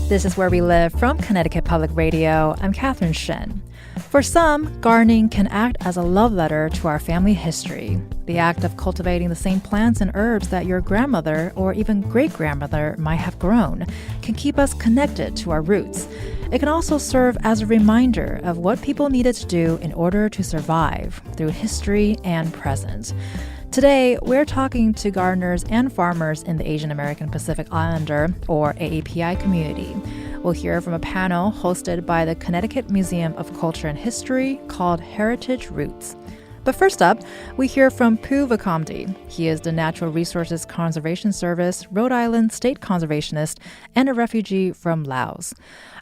This is Where We Live from Connecticut Public Radio. I'm Catherine Shen. For some, gardening can act as a love letter to our family history. The act of cultivating the same plants and herbs that your grandmother or even great-grandmother might have grown can keep us connected to our roots. It can also serve as a reminder of what people needed to do in order to survive through history and present. Today, we're talking to gardeners and farmers in the Asian American Pacific Islander, or AAPI community. We'll hear from a panel hosted by the Connecticut Museum of Culture and History called Heritage Roots. But first up, we hear from Phou Vongkhamdy. He is the Natural Resources Conservation Service, Rhode Island State Conservationist, and a refugee from Laos.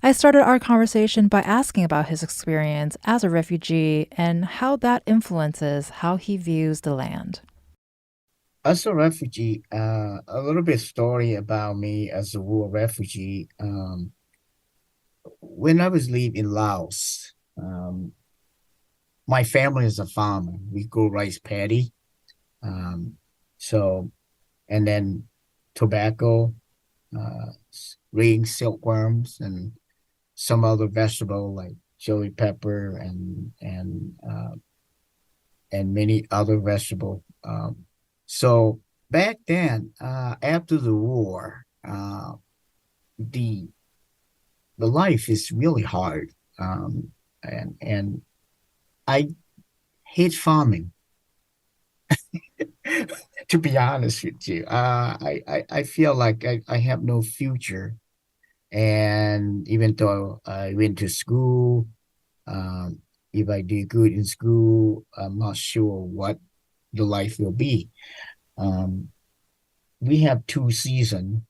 I started our conversation by asking about his experience as a refugee and how that influences how he views the land. As a refugee, a little bit story about me as a war refugee. When I was living in Laos, my family is a farmer. We grow rice paddy, um, so and then tobacco, rain silkworms, and some other vegetable like chili pepper and many other vegetable. So back then, after the war, the the life is really hard, and I hate farming. To be honest with you, I feel like I have no future, and even though I went to school, um, if I do good in school, I'm not sure what the life will be. Um, we have two seasons,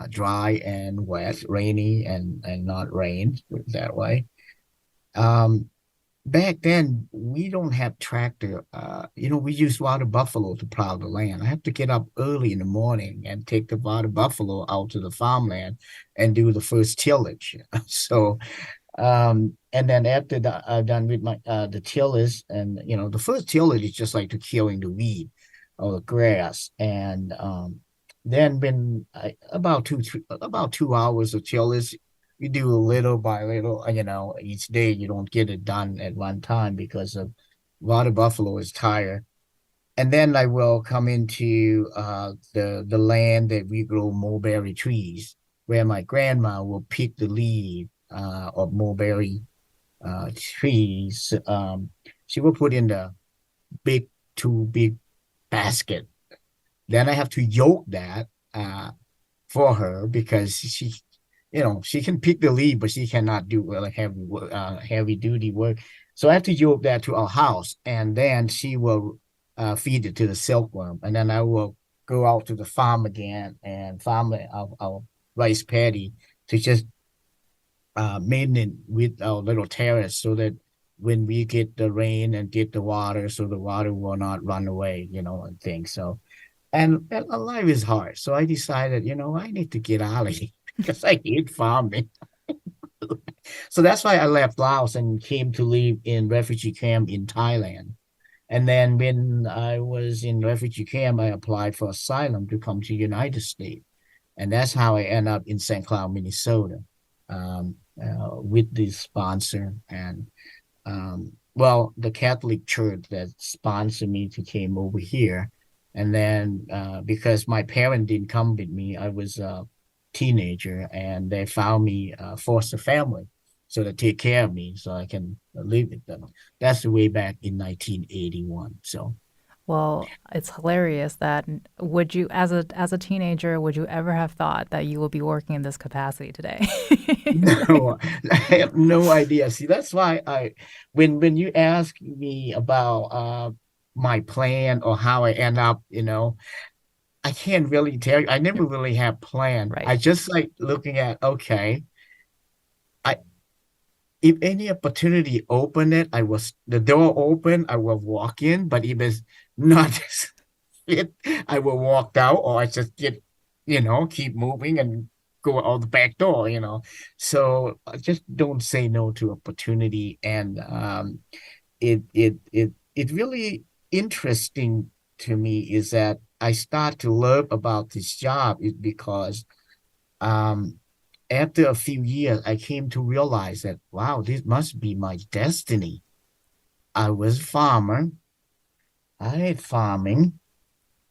dry and wet, rainy and not rain, put it that way. Um, Back then, we don't have tractor. We use water buffalo to plow the land. I have to get up early in the morning and take the water buffalo out to the farmland and do the first tillage. So, and then after done with my the tillers, and the first tillage is just like to killing the weed or the grass, and then when about 2 hours of tillers, you do little by little. Each day you don't get it done at one time because of water buffalo is tired. And then I will come into the land that we grow mulberry trees, where my grandma will pick the leaf of mulberry trees. She will put in the big two big basket. Then I have to yoke that for her because she can pick the leaf, but she cannot do like heavy duty work. So I have to yoke that to our house, and then she will feed it to the silkworm, and then I will go out to the farm again and farm our rice paddy to just maintenance with our little terrace so that when we get the rain and get the water, so the water will not run away, and things. So, and life is hard. So I decided, I need to get out of here because I hate farming. So that's why I left Laos and came to live in refugee camp in Thailand. And then when I was in refugee camp, I applied for asylum to come to United States. And that's how I end up in St. Cloud, Minnesota, with this sponsor. And well, the Catholic Church that sponsored me to came over here. And then because my parents didn't come with me, I was a teenager, and they found me foster family so they take care of me so I can live with them. That's the way back in 1981. So Well, it's hilarious that would you, as a teenager, would you ever have thought that you will be working in this capacity today? no, I have no idea. See, that's why when you ask me about my plan or how I end up, I can't really tell you. I never really have plan. Right. I just like looking at, okay, I if any opportunity open it, the door open, I will walk in. But if it's not fit, I will walk out, or I just keep moving and go out the back door. So I just don't say no to opportunity. And it really interesting to me is that I start to learn about this job is because um after a few years, I came to realize that, wow, this must be my destiny. I was a farmer. I hate farming.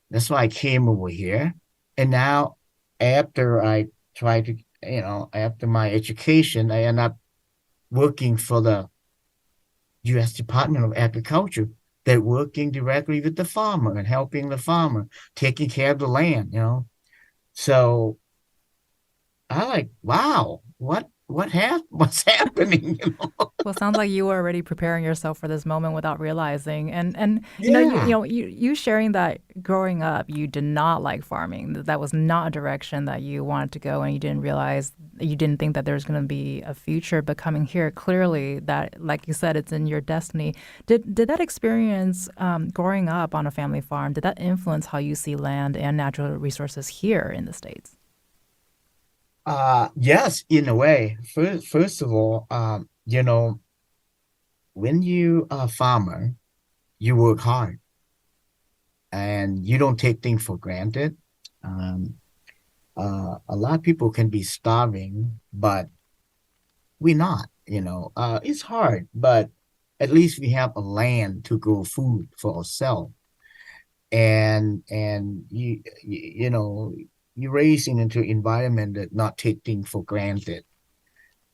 That's why I came over here. And now, after I try to, after my education, I end up working for the U.S. Department of Agriculture. They're working directly with the farmer and helping the farmer, taking care of the land. So I like, wow, what's happening? Well, it sounds like you were already preparing yourself for this moment without realizing. And Yeah. you sharing that growing up, you did not like farming. That was not a direction that you wanted to go, and you didn't realize, you didn't think that there's going to be a future. But coming here, clearly that, like you said, it's in your destiny. Did that experience growing up on a family farm, did that influence how you see land and natural resources here in the States? Yes, in a way. First of all, when you are a farmer, you work hard and you don't take things for granted. Um, a lot of people can be starving, but we're not. It's hard, but at least we have a land to grow food for ourselves. And you're raising into an environment that not take things for granted.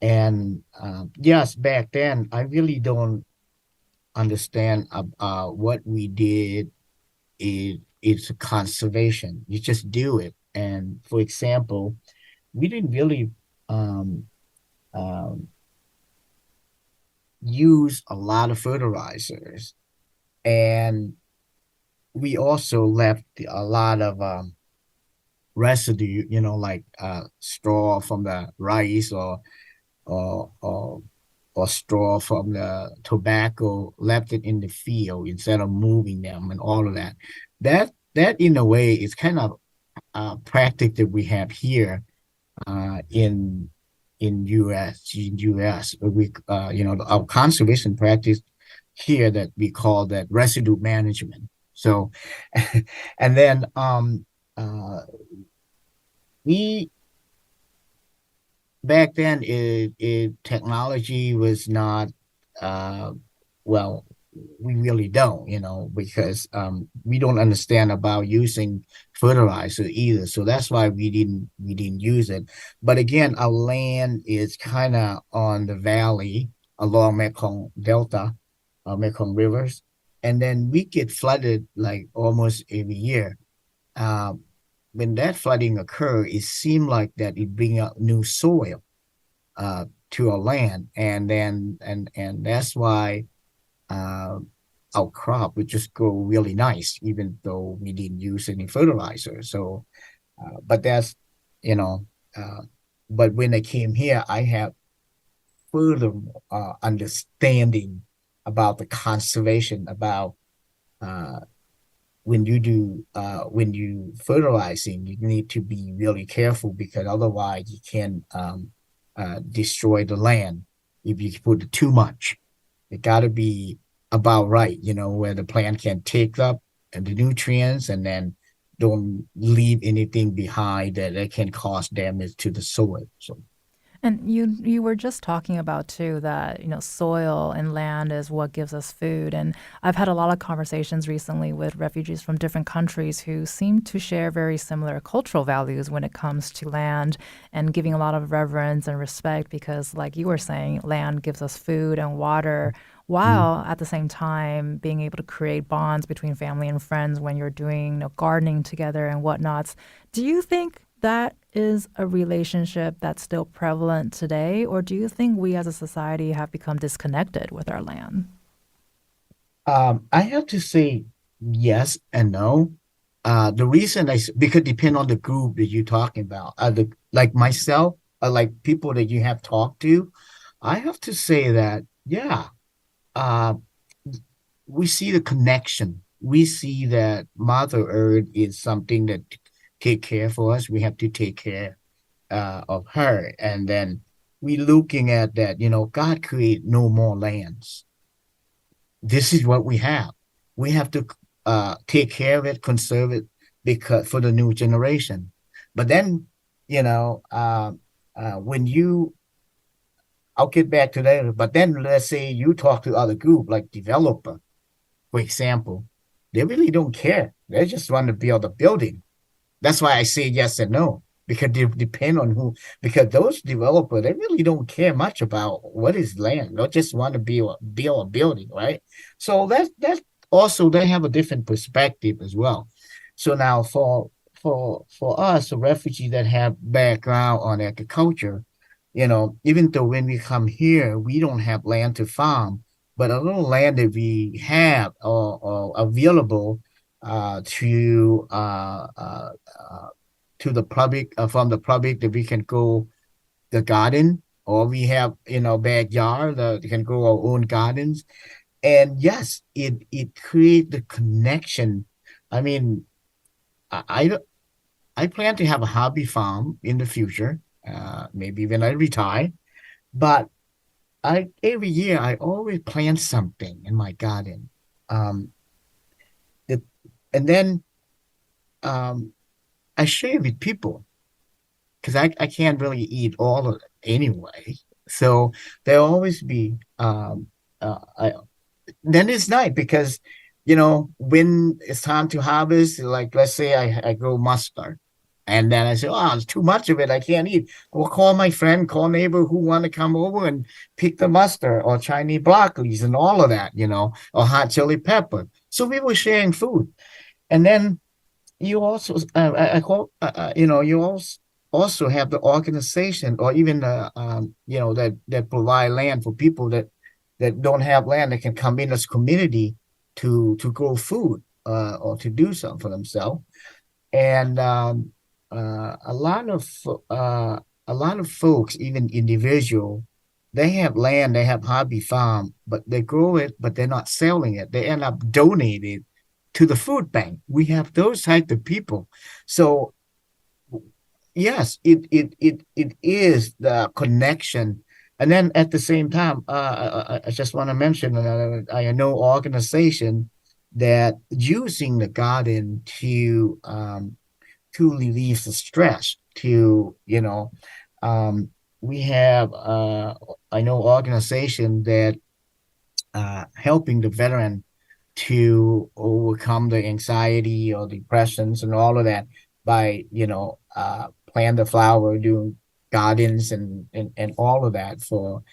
And yes, back then I really don't understand what we did is conservation. You just do it. And for example, we didn't really um, um, use a lot of fertilizers, and we also left a lot of residue, like straw from the rice or or or straw from the tobacco, left it in the field instead of moving them and all of that. That in a way is kind of practice that we have here in US. We our conservation practice here that we call that residue management. So, and then uh, we back then it technology was not uh well, we really don't, because we don't understand about using fertilizer either. So that's why we didn't use it. But again, our land is kind of on the valley along Mekong Delta, Mekong rivers, and then we get flooded like almost every year. uh, when that flooding occur, it seemed like that it bring up new soil to our land, and then and that's why uh, our crop would just grow really nice, even though we didn't use any fertilizer. So, but that's you know, uh, but when I came here, I have further understanding about the conservation about uh, when you fertilizing, you need to be really careful because otherwise you can destroy the land if you put too much. It got to be about right, where the plant can take up the nutrients and then don't leave anything behind that can cause damage to the soil. So And you were just talking about too that soil and land is what gives us food. And I've had a lot of conversations recently with refugees from different countries who seem to share very similar cultural values when it comes to land and giving a lot of reverence and respect because, like you were saying, land gives us food and water, mm. while at the same time being able to create bonds between family and friends when you're doing gardening together and whatnots. Do you think that is a relationship that's still prevalent today, or do you think we as a society have become disconnected with our land? I have to say yes and no. The reason because depend on the group that you're talking about. Like myself, like people that you have talked to, I have to say that yeah, uh, we see the connection. We see that Mother Earth is something that take care for us. We have to take care of her, and then we looking at that. God create no more lands. This is what we have. We have to take care of it, conserve it, because for the new generation. But then, you know, uh, when you I'll get back to that, but then let's say you talk to other group like developer, for example, they really don't care. They just want to build a building. That's why I say yes and no, because they depend on who, because those developers, they really don't care much about what is land. They just want to build a building, right? So that's also they have a different perspective as well. So now for us, a refugee that have background on agriculture, even though when we come here, we don't have land to farm, but a little land that we have or available to to the public from the public that we can go the garden or we have in our backyard that we can grow our own gardens. And yes, it create the connection. I mean, I I plan to have a hobby farm in the future, maybe when I retire. But I every year I always plant something in my garden. Um, it, and then um, I share with people because I can't really eat all of it anyway. So there'll always be then it's nice because when it's time to harvest, like let's say I grow mustard. And then I say, oh, it's too much of it. I can't eat. We'll call my friend, call neighbor who want to come over and pick the mustard or Chinese broccolis and all of that, or hot chili pepper. So we were sharing food. And then you also I hope you also have the organization or even the that provide land for people that don't have land that can come in as community to grow food or to do something for themselves. And uh, a lot of uh, a lot of folks, even individual, they have land, they have hobby farm, but they grow it, but they're not selling it. They end up donating to the food bank. We have those type of people. So yes, it is the connection. And then at the same time, I just want to mention I know organization that using the garden to relieve the stress. We have I know organization that helping the veteran to overcome the anxiety or depressions and all of that by plant the flower, doing gardens and all of that for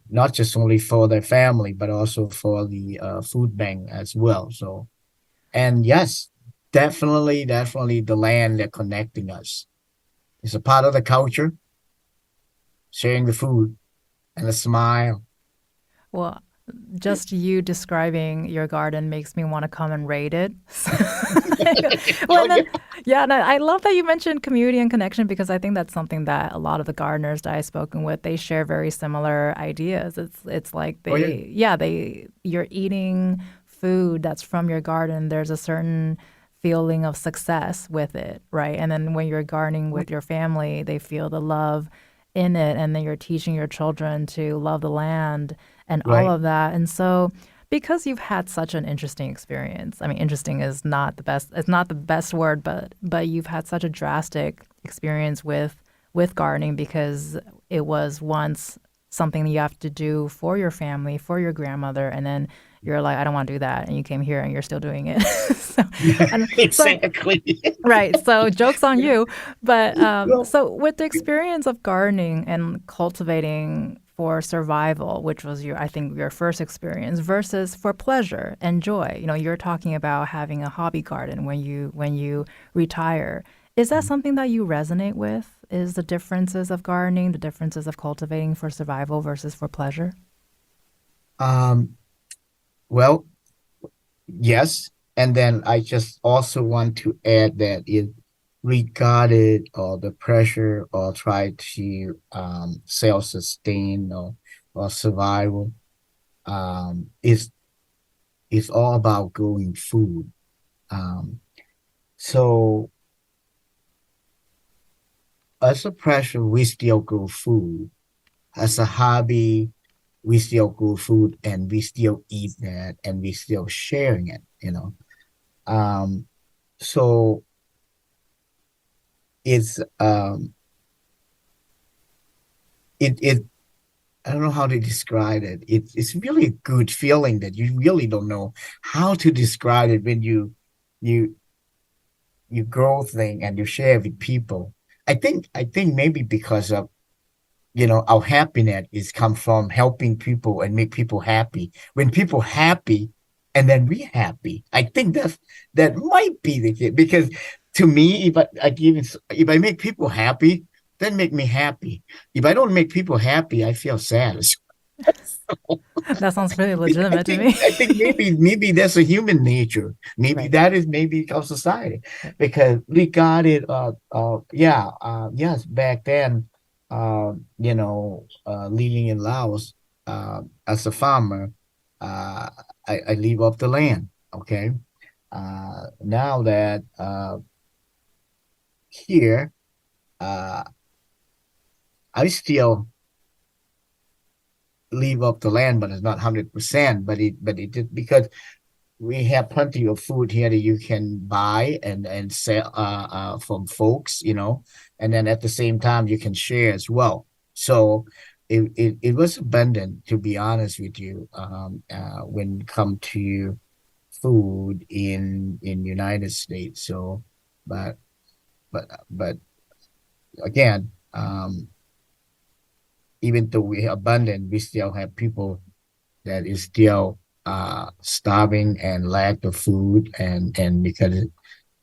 not just only for their family but also for the food bank as well. So and yes, definitely the land that connecting us. It's a part of the culture, sharing the food and a smile. Well, just you describing your garden makes me want to come and raid it. Well, Oh, and yeah. then, yeah, and I love that you mentioned community and connection because I think that's something that a lot of the gardeners that I've spoken with, they share very similar ideas. It's like Oh, yeah. you're eating food that's from your garden. There's a certain feeling of success with it, right? And then when you're gardening with your family, they feel the love in it, and then you're teaching your children to love the land and all Right. of that. And so because you've had such an interesting experience. I mean, interesting is not the best. It's not the best word, but you've had such a drastic experience with gardening because it was once something you have to do for your family, for your grandmother, and then you're like, I don't want to do that, and you came here and you're still doing it. so, Yeah, and so exactly. Right. So jokes on you. But Well, so with the experience of gardening and cultivating for survival, which was I think your first experience, versus for pleasure and joy. You're talking about having a hobby garden when you retire. Is that something that you resonate with? Is the differences of gardening, the differences of cultivating for survival versus for pleasure? um, well, yes. And then I just also want to add that it regarded or the pressure or try to self-sustain or survival is all about growing food. Um, so as a pressure, we still grow food. As a hobby, we still grow food and we still eat that and we still sharing it. Um, so it's it I don't know how to describe it. It's really a good feeling that you really don't know how to describe it when you you grow thing and you share with people. I think maybe because of our happiness is come from helping people and make people happy. When people happy and then we happy, I think that might be the case. Because to me, if I make people happy, then make me happy. If I don't make people happy, I feel sad. That sounds really I legitimate to think me. I think maybe that's a human nature. Maybe Right. that is maybe our society, Right. because we got it. Yeah. Yes, back then, living in Laos, as a farmer, uh, I live off the land. Okay. Now that here, uh, I still live off the land, but it's not 100%. But it did because we have plenty of food here that you can buy and sell from folks, and then at the same time you can share as well. So it was abundant, to be honest with you, when it come to food in United States. So, but but again, even though we have abundant, we still have people that is still starving and lack of food, and because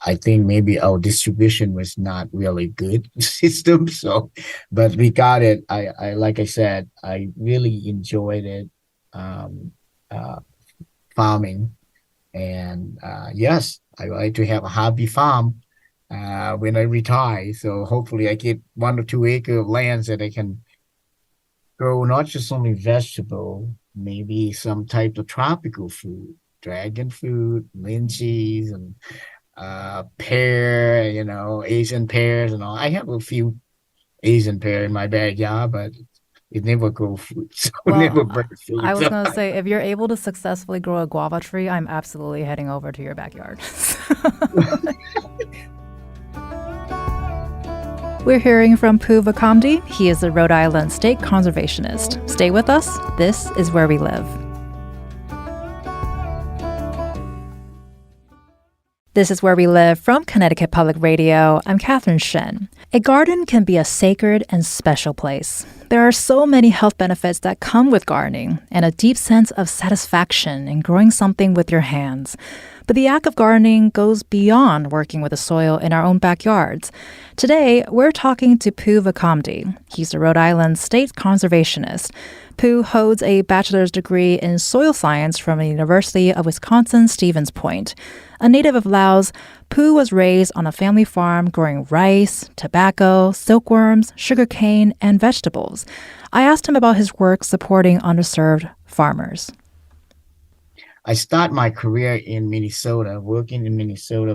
I think maybe our distribution was not really good system. So, but we got it. I like I said, I really enjoyed it, um, uh, farming, and yes, I like to have a hobby farm when I retire. So hopefully, I get 1 or 2 acre of lands that I can grow not just only vegetable, maybe some type of tropical food, dragon fruit, lychees, and pear, Asian pears and all. I have a few Asian pear in my backyard, but it never grow fruit, so it Well, never bear I fruit. was So going to say, if you're able to successfully grow a guava tree, I'm absolutely heading over to your backyard. We're hearing from Phou Vongkhamdy. He is a Rhode Island State Conservationist. Stay with us. This is Where We Live. This is Where We Live from Connecticut Public Radio. I'm Catherine Shen. A garden can be a sacred and special place. There are so many health benefits that come with gardening and a deep sense of satisfaction in growing something with your hands. But the act of gardening goes beyond working with the soil in our own backyards. Today, we're talking to Phou Vongkhamdy. He's a Rhode Island State Conservationist. Phou holds a bachelor's degree in soil science from the University of Wisconsin-Stevens Point. A native of Laos, Phou was raised on a family farm growing rice, tobacco, silkworms, sugarcane, and vegetables. I asked him about his work supporting underserved farmers. I start my career in Minnesota, working in Minnesota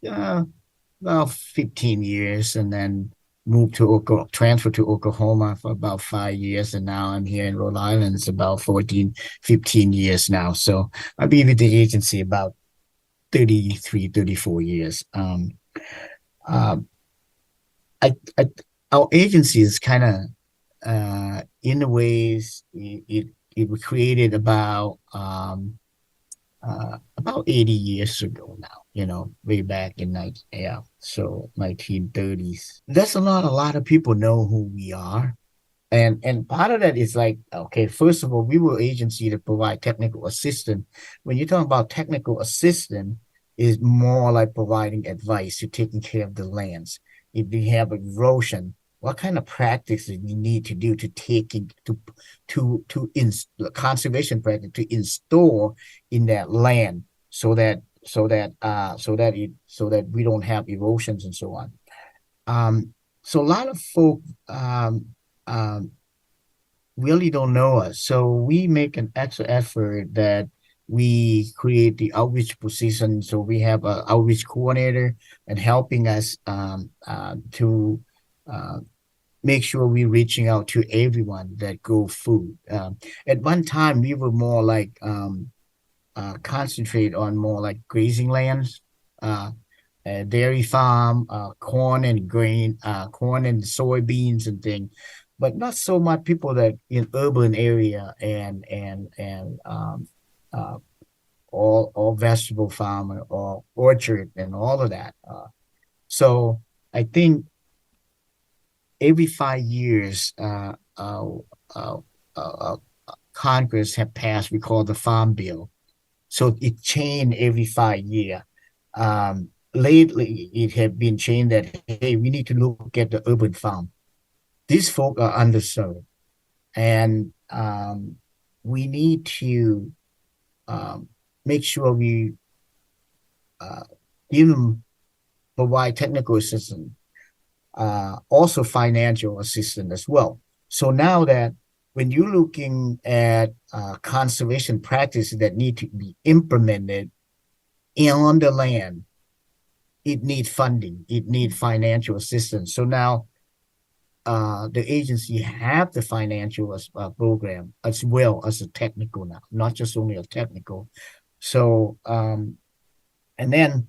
uh, about 15 years, and then transferred to Oklahoma for about 5 years, and now I'm here in Rhode Island. It's about 14, 15 years now. So I've been with the agency about 33, 34 years. Um, I Our agency is kind of in the ways it was created about 80 years ago now, way back in 1930s. That's a lot of people know who we are. And part of that is like, okay, first of all, we were agency to provide technical assistance. When you're talking about technical assistance, is more like providing advice to taking care of the lands. If you have erosion, what kind of practices you need to do to take it to in conservation practice to install in that land so that we don't have erosions and so on. So a lot of folk um, really don't know us. So we make an extra effort that we create the outreach position. So we have an outreach coordinator and helping us to uh, make sure we're reaching out to everyone that grow food. At one time, we were more like concentrate on more like grazing lands, uh, dairy farm, corn and soybeans and things. but not so much people that in urban area and uh, all vegetable farmer or orchard and all of that. So I think every 5 years, uh, uh, Congress have passed, we call the Farm Bill. So it changed every 5 year. Lately, it had been changed that, hey, we need to look at the urban farm. These folk are underserved, and we need to um, make sure we uh, give them provide technical assistance, also financial assistance as well. So now that when you're looking at conservation practices that need to be implemented on the land, it needs funding, it needs financial assistance. So now the agency have the financial program as well as a technical now, not just only a technical. So and then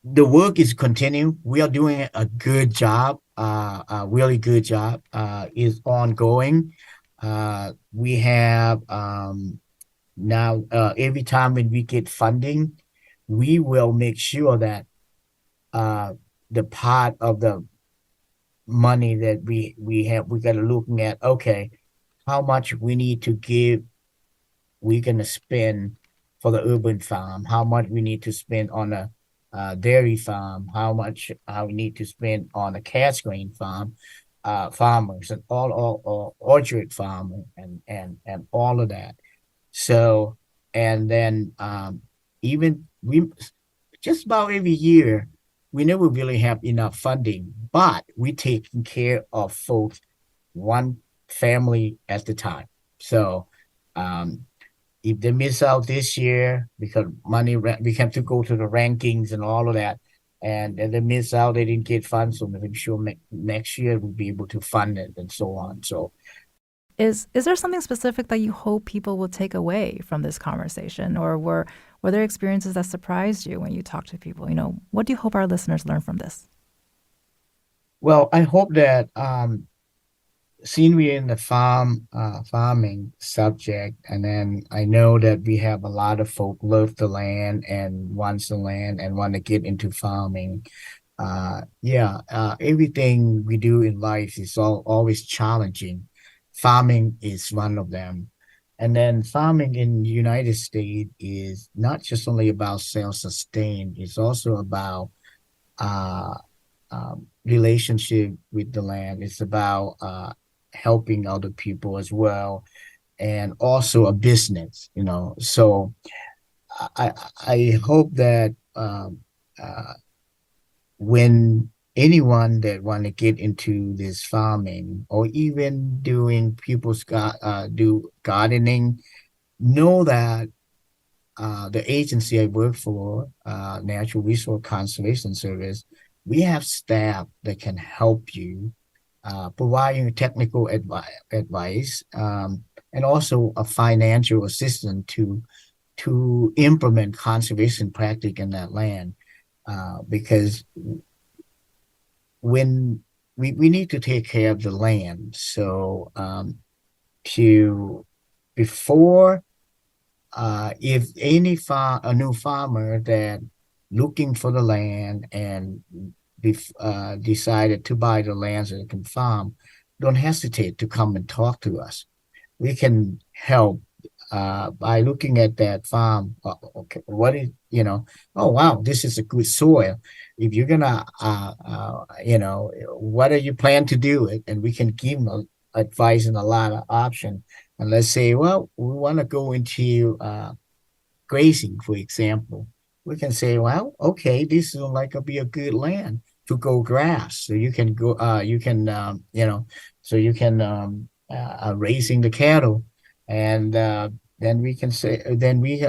the work is continuing. We are doing a good job, a really good job. Is ongoing. We have now every time when we get funding, we will make sure that uh, the part of the money that we have, we got to looking at, okay, how much we need to give, we're going to spend for the urban farm, how much we need to spend on a dairy farm, how we need to spend on a cash grain farm, farmers and all orchard farm and all of that. So and then even we just about every year we never really have enough funding, but we taking care of folks one family at a time. So um, if they miss out this year because money, we have to go to the rankings and all of that, and they miss out, they didn't get funds, so I'm sure next year we'll be able to fund it and so on. So Is there something specific that you hope people will take away from this conversation, or were there experiences that surprised you when you talk to people? What do you hope our listeners learn from this? well, I hope that seeing we're in the farming subject, and then I know that we have a lot of folk love the land and wants the land and want to get into farming. Yeah, everything we do in life is always challenging. Farming is one of them. And then farming in the United States is not just only about self-sustain, it's also about uh, relationship with the land. It's about helping other people as well, and also a business. So I I hope that uh, when anyone that want to get into this farming or even doing do gardening, know that the agency I work for, Natural Resource Conservation Service, we have staff that can help you, providing technical advice, and also a financial assistance to implement conservation practice in that land. Because when we need to take care of the land, so to before if a new farmer that looking for the land and decided to buy the land so they can farm, don't hesitate to come and talk to us. We can help by looking at that farm. Okay, oh wow, this is a good soil. If you're gonna, what are you plan to do it? And we can give them advice and a lot of option. And let's say, well, we want to go into grazing, for example. We can say, well, okay, this is like a be a good land to go grass. So you can go, so you can raising the cattle, and then we can say, then we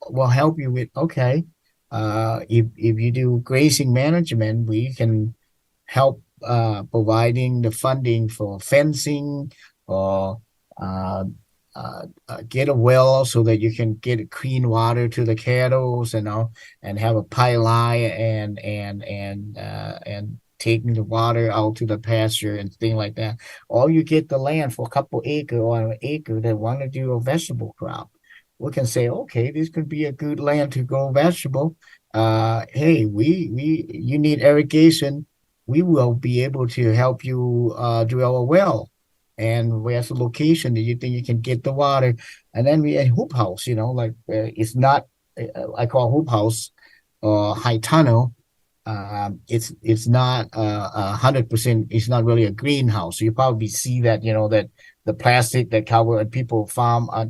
will help you with, okay, if you do grazing management, we can help providing the funding for fencing or uh, get a well so that you can get clean water to the cattle, and have a pipeline and taking the water out to the pasture and things like that. Or you get the land for a couple acre or an acre that want to do a vegetable crop. We can say, okay, this could be a good land to grow vegetable. Hey, you need irrigation. We will be able to help you drill a well. And where's the location that you think you can get the water? And then we a hoop house, it's not, I call hoop house or high tunnel. It's not 100%. It's not really a greenhouse. So you probably see that that the plastic that cover people farm on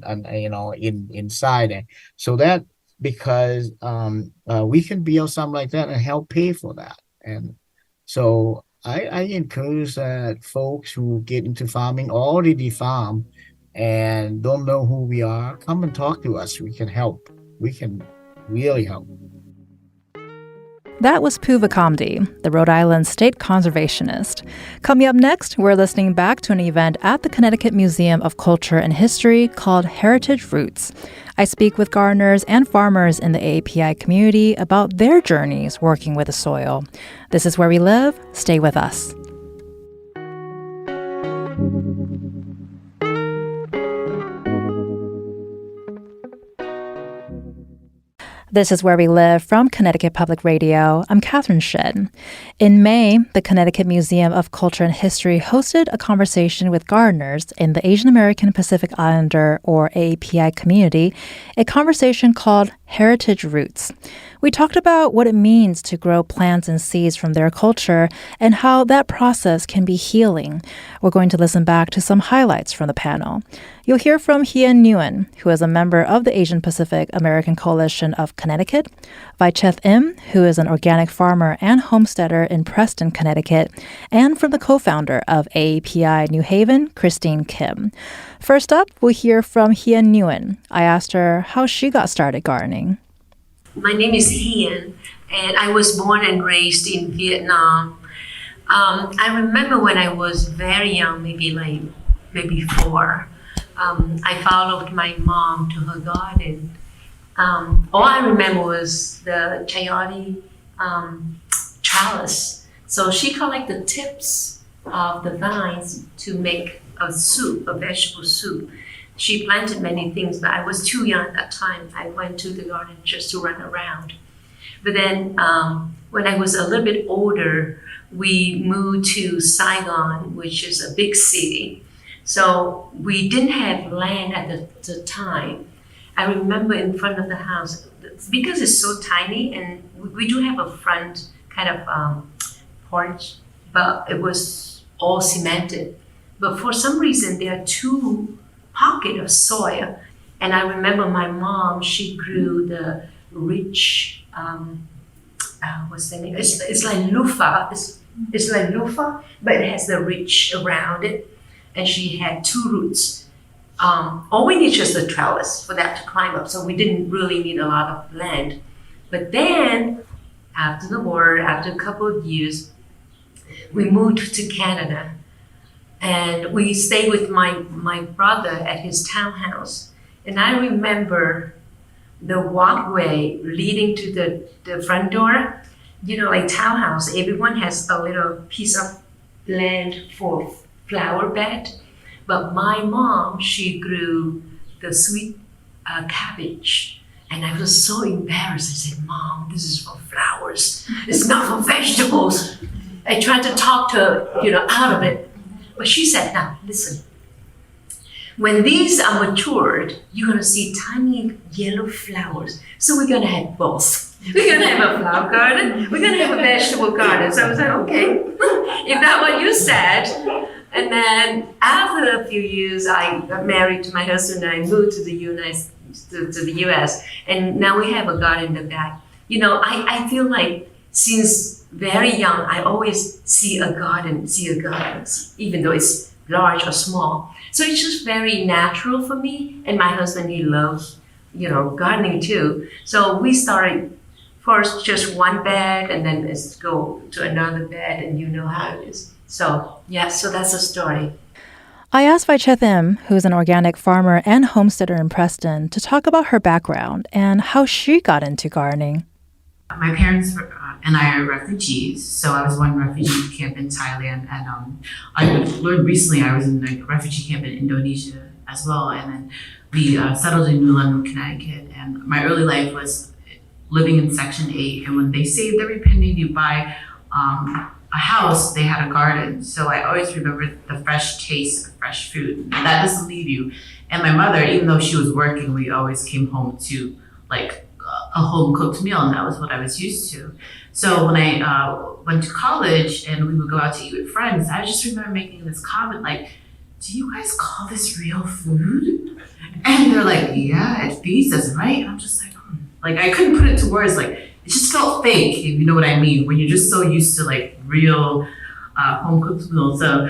inside it. So that because we can build something like that and help pay for that. And so I encourage folks who get into farming, already farm, and don't know who we are, come and talk to us. We can help. We can really help. That was Phou Vongkhamdy, the Rhode Island State Conservationist. Coming up next, we're listening back to an event at the Connecticut Museum of Culture and History called Heritage Roots. I speak with gardeners and farmers in the AAPI community about their journeys working with the soil. This is Where We Live. Stay with us. This is Where We Live from Connecticut Public Radio. I'm Catherine Shen. In May, the Connecticut Museum of Culture and History hosted a conversation with gardeners in the Asian American Pacific Islander, or AAPI community, a conversation called Heritage Roots. We talked about what it means to grow plants and seeds from their culture and how that process can be healing. We're going to listen back to some highlights from the panel. You'll hear from Hien Nguyen, who is a member of the Asian Pacific American Coalition of Connecticut, Vicheth Im, who is an organic farmer and homesteader in Preston, Connecticut, and from the co-founder of AAPI New Haven, Christine Kim. First up, we'll hear from Hien Nguyen. I asked her how she got started gardening. My name is Hien, and I was born and raised in Vietnam. I remember when I was very young, maybe 4, I followed my mom to her garden. All I remember was the chayote trellis. So she collected the tips of the vines to make a soup, a vegetable soup. She planted many things, but I was too young at that time. I went to the garden just to run around. But then when I was a little bit older, we moved to Saigon, which is a big city. So we didn't have land at the time. I remember in front of the house, because it's so tiny, and we do have a front kind of porch, but it was all cemented. But for some reason, there are 2 pockets of soil. And I remember my mom, she grew the rich, what's the name? It's like loofah. It's like loofah, but it has the ridge around it. And she had 2 roots. All we need is just a trellis for that to climb up. So we didn't really need a lot of land. But then, after the war, after a couple of years, we moved to Canada. And we stayed with my brother at his townhouse. And I remember the walkway leading to the front door. Like townhouse, everyone has a little piece of land for flower bed. But my mom, she grew the sweet cabbage. And I was so embarrassed. I said, Mom, this is for flowers. It's not for vegetables. I tried to talk her, out of it. But she said, now, listen. When these are matured, you're going to see tiny yellow flowers. So we're going to have both. We're going to have a flower garden. We're going to have a vegetable garden. So I was like, okay, if that's what you said. And then after a few years, I got married to my husband and I moved to the US. And now we have a garden in the back. I feel like since very young, I always see a garden, even though it's large or small. So it's just very natural for me. And my husband, he loves, gardening too. So we started first just one bed and then let's go to another bed and you know how it is. So that's the story. I asked Vicheth Im, who's an organic farmer and homesteader in Preston, to talk about her background and how she got into gardening. My parents and I are refugees, so I was one refugee camp in Thailand, and I learned recently I was in a refugee camp in Indonesia as well, and then we settled in New London, Connecticut, and my early life was living in Section 8, and when they saved every penny to buy a house, they had a garden, so I always remember the fresh taste of fresh food, and that doesn't leave you. And my mother, even though she was working, we always came home to like a home cooked meal, and that was what I was used to. So when I went to college and we would go out to eat with friends, I just remember making this comment like, do you guys call this real food? And they're like, yeah, it feeds us, right? And I'm just like, like I couldn't put it to words, like it just felt fake, if you know what I mean, when you're just so used to like real home cooked meals. So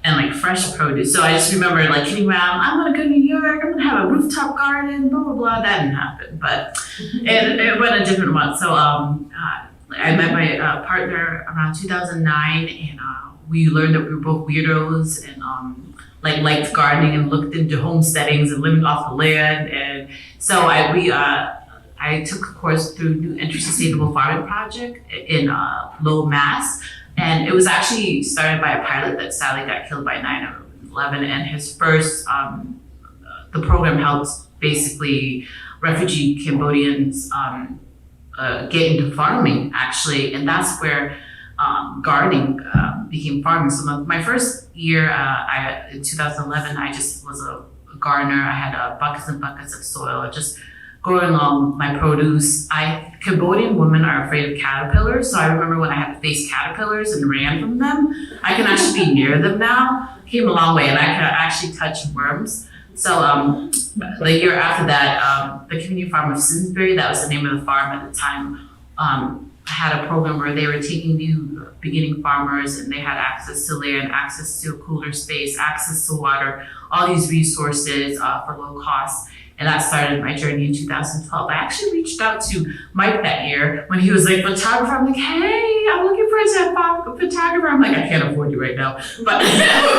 and like fresh produce. So I just remember like kidding around, I'm gonna go to New York, I'm gonna have a rooftop garden, blah, blah, blah. That didn't happen, but it went a different one. So I met my partner around 2009, and we learned that we were both weirdos and liked gardening and looked into homesteadings and living off the land. And so I took a course through New Entry Sustainable Farming Project in Lowell, Mass. And it was actually started by a pilot that sadly got killed by 9/11. And his first, the program helped basically refugee Cambodians get into farming, actually. And that's where gardening became farming. So my first year in 2011, I just was a gardener. I had buckets and buckets of soil, just growing my produce. Cambodian women are afraid of caterpillars, so I remember when I had to face caterpillars and ran from them. I can actually be near them now. Came a long way, and I can actually touch worms. So the year after that, the community farm of Simsbury, that was the name of the farm at the time, had a program where they were taking new beginning farmers, and they had access to land, access to a cooler space, access to water, all these resources for low cost. And that started my journey in 2012. I actually reached out to Mike that year when he was like photographer. I'm like, hey, I'm looking for a photographer. I'm like, I can't afford you right now. But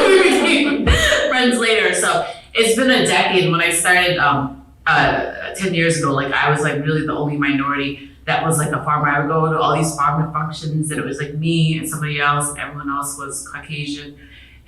we became friends later. So it's been a decade. When I started 10 years ago, like I was like really the only minority that was like a farmer. I would go to all these farmer functions, and it was like me and somebody else, and everyone else was Caucasian.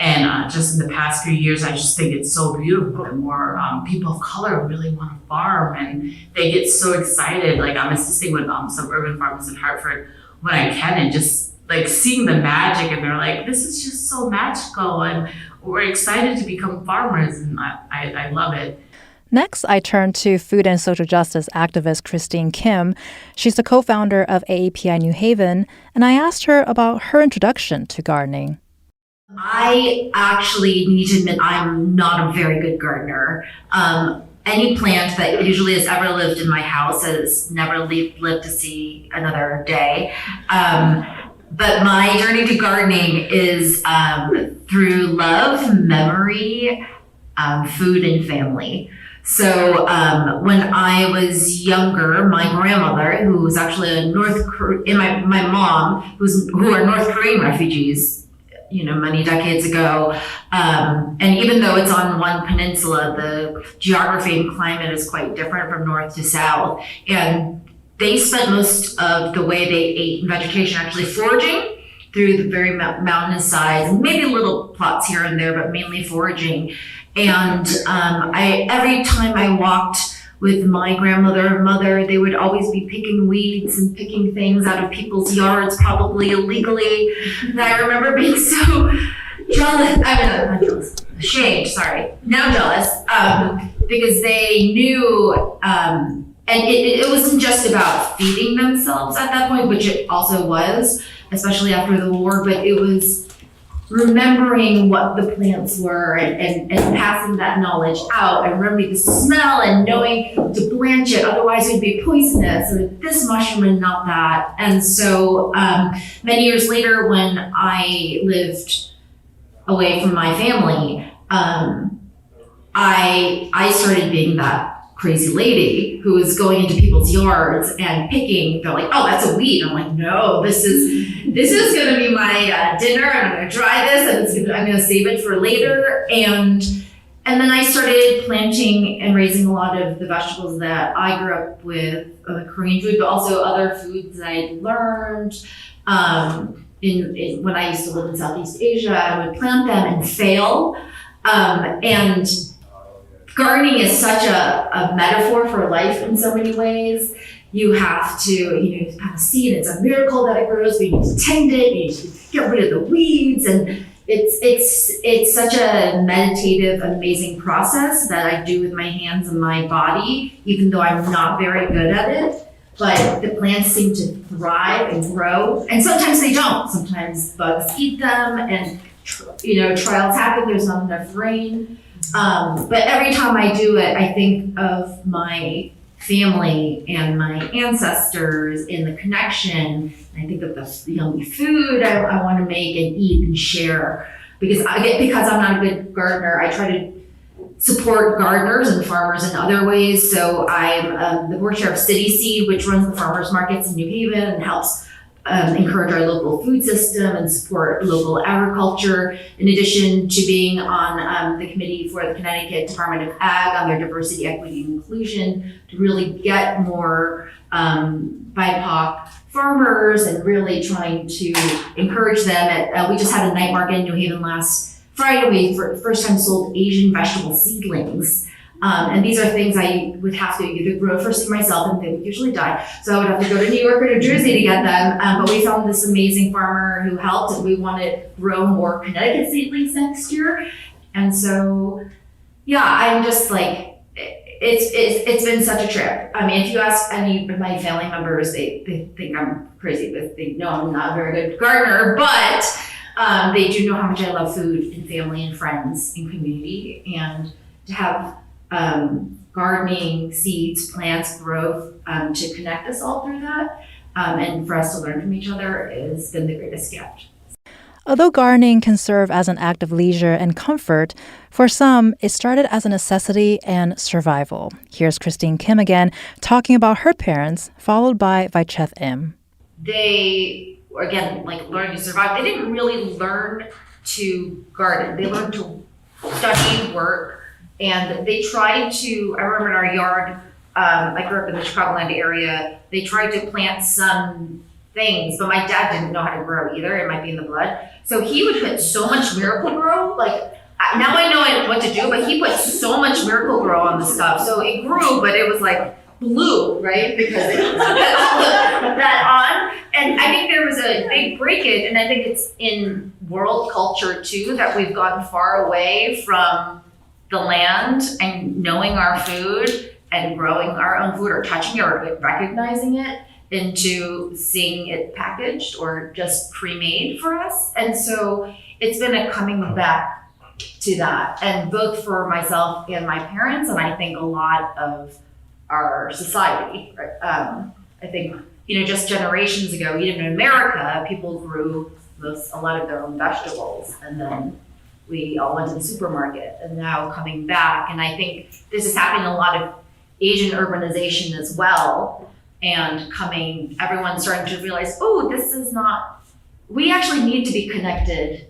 And just in the past few years, I just think it's so beautiful, and more people of color really want to farm, and they get so excited. Like I'm assisting with some urban farmers in Hartford when I can, and just like seeing the magic, and they're like, this is just so magical, and we're excited to become farmers, and I love it. Next, I turn to food and social justice activist Christine Kim. She's the co-founder of AAPI New Haven, and I asked her about her introduction to gardening. I actually need to admit I'm not a very good gardener. Any plant that usually has ever lived in my house has never lived to see another day. But my journey to gardening is through love, memory, food, and family. So when I was younger, my grandmother, who was actually my mom, who are North Korean refugees, many decades ago. And even though it's on one peninsula, the geography and climate is quite different from north to south. And they spent most of the way they ate vegetation actually foraging through the very mountainous sides, and maybe little plots here and there, but mainly foraging. And every time I walked with my grandmother and mother, they would always be picking weeds and picking things out of people's yards, probably illegally. And I remember being so jealous, not jealous, ashamed, sorry, now jealous, because they knew, and it wasn't just about feeding themselves at that point, which it also was, especially after the war, but it was remembering what the plants were and passing that knowledge out, and remembering the smell and knowing to blanch it, otherwise it would be poisonous, or this mushroom and not that. And so many years later, when I lived away from my family, I started being that crazy lady who was going into people's yards and picking. They're like, oh, that's a weed. I'm like, no, this is going to be my dinner, and I'm going to dry this, and I'm going to save it for later. And And then I started planting and raising a lot of the vegetables that I grew up with, Korean food, but also other foods that I learned. When I used to live in Southeast Asia, I would plant them and fail. And gardening is such a metaphor for life in so many ways. You have to, plant a seed, it's a miracle that it grows, but you need to tend it, you need to get rid of the weeds, and it's such a meditative, amazing process that I do with my hands and my body, even though I'm not very good at it. But the plants seem to thrive and grow, and sometimes they don't. Sometimes bugs eat them, and trials happen. There's not enough rain. But every time I do it, I think of my family and my ancestors and the connection. I think of the yummy food I want to make and eat and share. Because I'm not a good gardener, I try to support gardeners and farmers in other ways. So I'm the board chair of City Seed, which runs the farmers markets in New Haven and helps encourage our local food system and support local agriculture, in addition to being on the committee for the Connecticut Department of Ag on their diversity, equity, and inclusion to really get more BIPOC farmers and really trying to encourage them. We just had a night market in New Haven last Friday. We, for the first time, sold Asian vegetable seedlings. And these are things I would have to either grow first myself, and they would usually die. So I would have to go to New York or New Jersey to get them. But we found this amazing farmer who helped, and we want to grow more Connecticut seedlings next year. And so, yeah, I'm just like, it's been such a trip. I mean, if you ask any of my family members, they think I'm crazy, but they know I'm not a very good gardener, but they do know how much I love food and family and friends and community, and to have gardening, seeds, plants, growth, to connect us all through that, and for us to learn from each other has been the greatest gift. Although gardening can serve as an act of leisure and comfort, for some, it started as a necessity and survival. Here's Christine Kim again, talking about her parents, followed by Vicheth Im. They, again, like learning to survive. They didn't really learn to garden. They learned to study, work, and they tried to, I remember in our yard, I grew up in the Chicagoland area, they tried to plant some things, but my dad didn't know how to grow either. It might be in the blood. So he would put so much Miracle-Gro, like now I know what to do, but he put so much Miracle-Gro on the stuff. So it grew, but it was like blue, right? Because it had all that on. And I think there was a big breakage, and I think it's in world culture too, that we've gotten far away from the land and knowing our food and growing our own food or touching it or recognizing it, into seeing it packaged or just pre-made for us. And so it's been a coming back to that, and both for myself and my parents, and I think a lot of our society. I think, just generations ago, even in America, people grew a lot of their own vegetables, and then we all went to the supermarket, and now coming back. And I think this is happening in a lot of Asian urbanization as well. And everyone's starting to realize, we actually need to be connected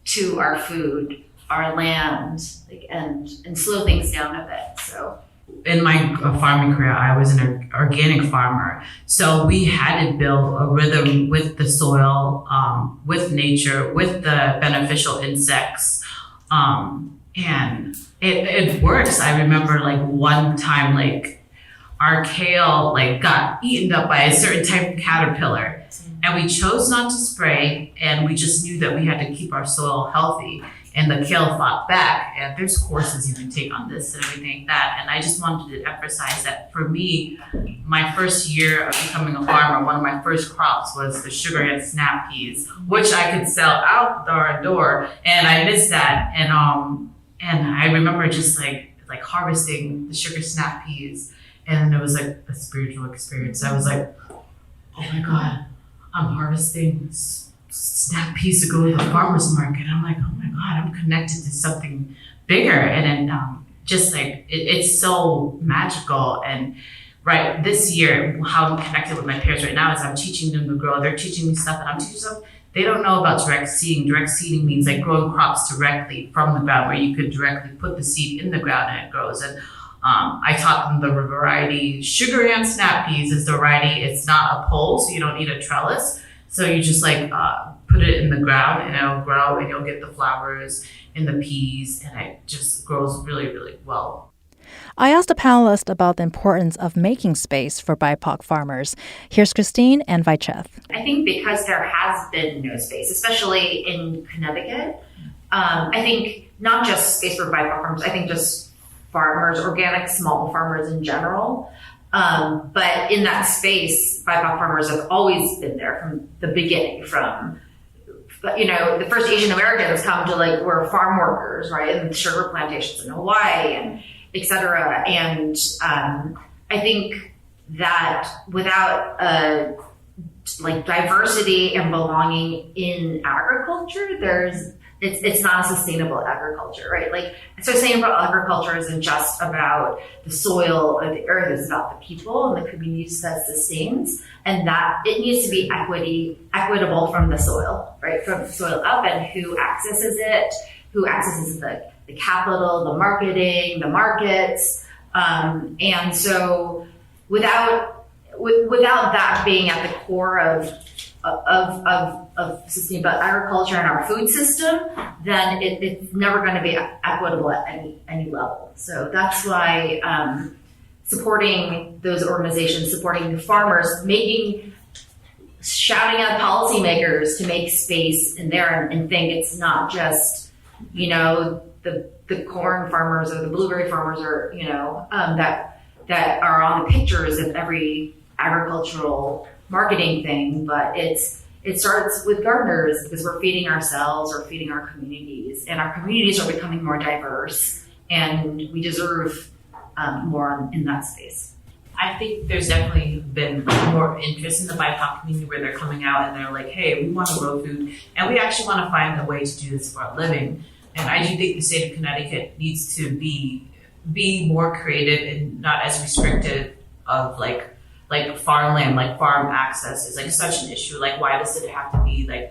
to our food, our land, and slow things down a bit. So, in my farming career, I was an organic farmer. So we had to build a rhythm with the soil, with nature, with the beneficial insects. And it works. I remember one time, our kale got eaten up by a certain type of caterpillar, and we chose not to spray, and we just knew that we had to keep our soil healthy, and the kale fought back. And there's courses you can take on this and everything like that. And I just wanted to emphasize that for me, my first year of becoming a farmer, one of my first crops was the sugar and snap peas, which I could sell out our door, and I missed that. And I remember just harvesting the sugar snap peas. And it was a spiritual experience. I was like, oh my God, I'm harvesting snap peas to go to the farmer's market. I'm like, oh my God, I'm connected to something bigger. And then it's so magical. And this year, how I'm connected with my parents right now is I'm teaching them to grow. They're teaching me stuff, and I'm teaching stuff. they don't know about direct seeding. Direct seeding means like growing crops directly from the ground, where you could directly put the seed in the ground and it grows. And I taught them the variety. Sugar and snap peas is the variety. It's not a pole, so you don't need a trellis. So you just like put it in the ground and it'll grow, and you'll get the flowers and the peas, and it just grows really, really well. I asked a panelist about the importance of making space for BIPOC farmers. Here's Christine and Vicheth. I think because there has been no space, especially in Connecticut, I think not just space for BIPOC farmers, I think just farmers, organic small farmers in general. But in that space, BIPOC farmers have always been there from the beginning, from, the first Asian Americans come to were farm workers, right? And sugar plantations in Hawaii and et cetera. And I think that without diversity and belonging in agriculture, it's not a sustainable agriculture, right? Sustainable agriculture isn't just about the soil or the earth, it's about the people and the communities that sustains, and that it needs to be equitable from the soil, right? From the soil up, and who accesses it, who accesses the capital, the marketing, the markets. And so without that being at the core of sustainable agriculture and our food system, then it's never going to be equitable at any level. So that's why supporting those organizations, supporting the farmers, shouting at policymakers to make space in there and think it's not just, the corn farmers or the blueberry farmers or, that are on the pictures of every agricultural marketing thing, but it starts with gardeners, because we're feeding ourselves or feeding our communities, and our communities are becoming more diverse, and we deserve more in that space. I think there's definitely been more interest in the BIPOC community, where they're coming out and they're like, hey, we want to grow food, and we actually want to find a way to do this for a living. And I do think the state of Connecticut needs to be more creative and not as restrictive of like farmland, farm access is such an issue. Why does it have to be to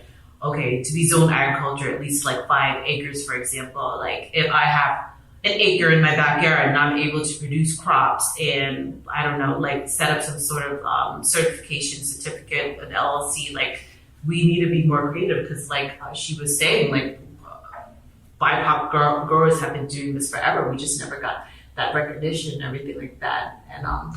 be zoned agriculture, at least 5 acres, for example? If I have an acre in my backyard and I'm able to produce crops and I don't know, set up some sort of certification certificate, an LLC, we need to be more creative, because she was saying, BIPOC growers have been doing this forever. We just never got that recognition and everything like that. And I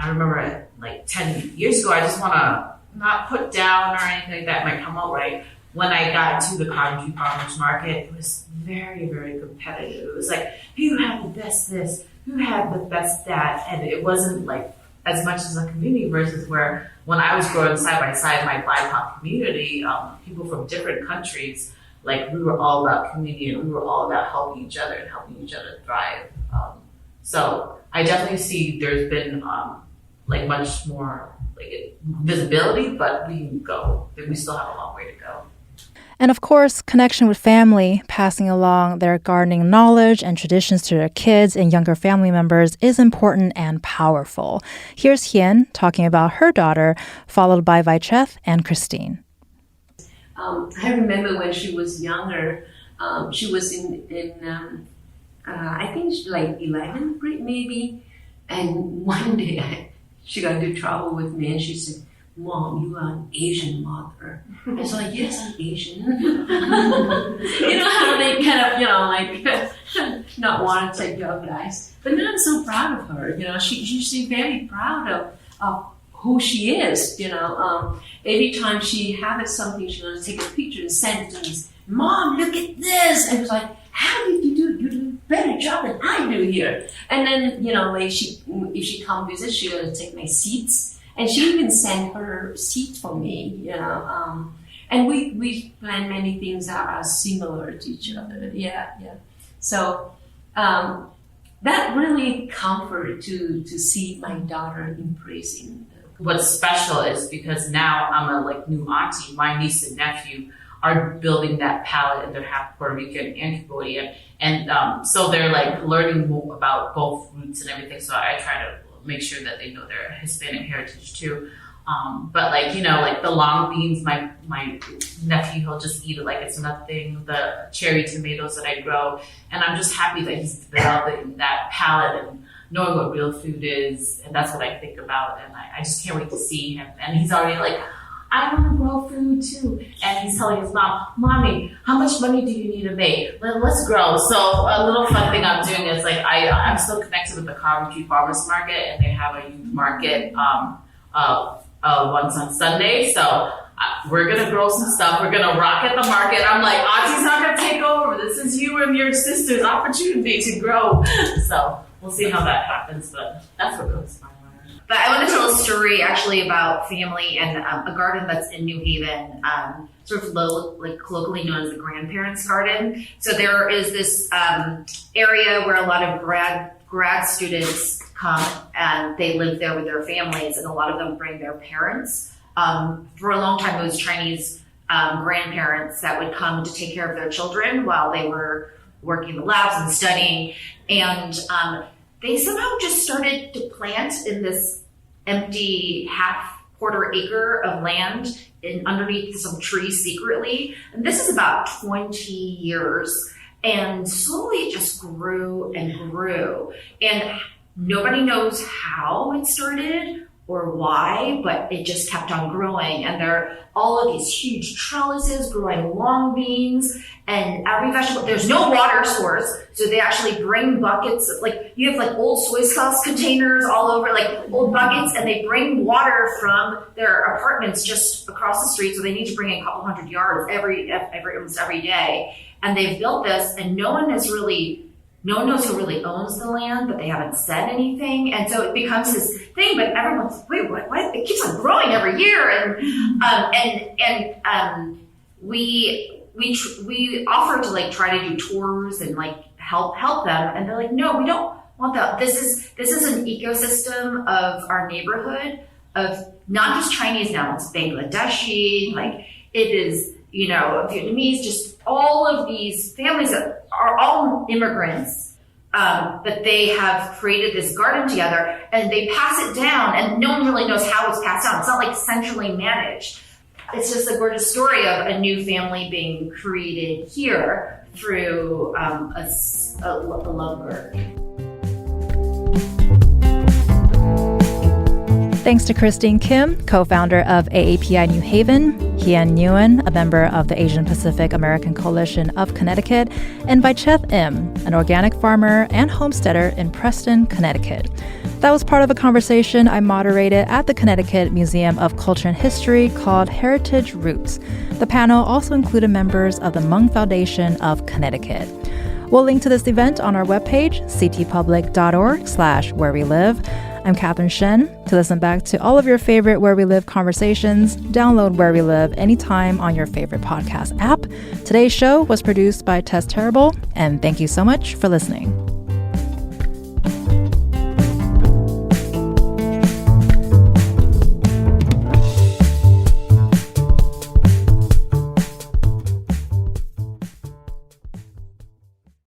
remember 10 years ago, I just want to not put down or anything like that might come out right. When I got to the Cotton Tree Farmers Market, it was very, very competitive. It was who had the best this, who had the best that, and it wasn't as much as a community, versus where when I was growing side by side my BIPOC community, people from different countries, we were all about community, and we were all about helping each other and helping each other thrive. So I definitely see there's been much more visibility, but we still have a long way to go. And of course, connection with family, passing along their gardening knowledge and traditions to their kids and younger family members is important and powerful. Here's Hien talking about her daughter, followed by Vicheth and Christine. I remember when she was younger, she was in I think 11th grade maybe, and one day she got into trouble with me, and she said, "Mom, you are an Asian mother." I was like, "Yes, I'm Asian." How they kind of, not want to take care of guys. But now I'm so proud of her. She's very proud of who she is. Every time she has something, she's going to take a picture and send it to me. "Mom, look at this." And I was like, "How did you do it? You do a better job than I do here." And then, if she come visit, she's going to take my seeds. And she even sent her seeds for me, and we plan many things that are similar to each other. Yeah. So that really comfort to see my daughter embracing. What's special is because now I'm a new auntie. My niece and nephew are building that palette, and they're half Puerto Rican and Cambodian, and so they're learning more about both roots and everything. So I try to make sure that they know their Hispanic heritage too. But like, like the long beans, my nephew, he'll just eat it like it's nothing. The cherry tomatoes that I grow, and I'm just happy that he's developing that palate and knowing what real food is, and that's what I think about. And I just can't wait to see him. And he's already like, I want to grow food too. And he's telling his mom, Mommy, how much money do you need to make? Let's grow. So a little fun thing I'm doing is like, I'm still connected with the Coventry Farmers Market, and they have a youth market once on Sunday. So we're going to grow some stuff. We're going to rock at the market. I'm like, Auntie's not going to take over. This is you and your sister's opportunity to grow. So we'll see how that happens, but that's what goes on. But I want to tell a story actually about family and a garden that's in New Haven, sort of colloquially known as the grandparents' garden. So there is this area where a lot of grad students come and they live there with their families, and a lot of them bring their parents. For a long time, it was Chinese grandparents that would come to take care of their children while they were working in the labs and studying. And they somehow just started to plant in this empty half-quarter acre of land underneath some trees secretly. And this is about 20 years. And slowly it just grew and grew. And nobody knows how it started or why, but it just kept on growing. And there are all of these huge trellises growing long beans, and every vegetable, there's no water source. So they actually bring buckets, like you have like old soy sauce containers all over, like old buckets, and they bring water from their apartments just across the street. So they need to bring in a couple hundred yards almost every day. And they've built this, and no one knows who really owns the land, but they haven't said anything. And so it becomes this thing, but everyone's like, wait, what? It keeps on growing every year. And we offer to like try to do tours and like help them. And they're like, no, we don't want that. This is an ecosystem of our neighborhood, of not just Chinese now, it's Bangladeshi, like it is, Vietnamese, just all of these families that are all immigrants, but they have created this garden together, and they pass it down, and no one really knows how it's passed down. It's not like centrally managed. It's just a gorgeous story of a new family being created here through a love garden. Thanks to Christine Kim, co-founder of AAPI New Haven, Hien Nguyen, a member of the Asian Pacific American Coalition of Connecticut, and Vicheth Im, an organic farmer and homesteader in Preston, Connecticut. That was part of a conversation I moderated at the Connecticut Museum of Culture and History called Heritage Roots. The panel also included members of the Hmong Foundation of Connecticut. We'll link to this event on our webpage, ctpublic.org/where we live. I'm Catherine Shen. To listen back to all of your favorite Where We Live conversations, download Where We Live anytime on your favorite podcast app. Today's show was produced by Tess Terrible, and thank you so much for listening.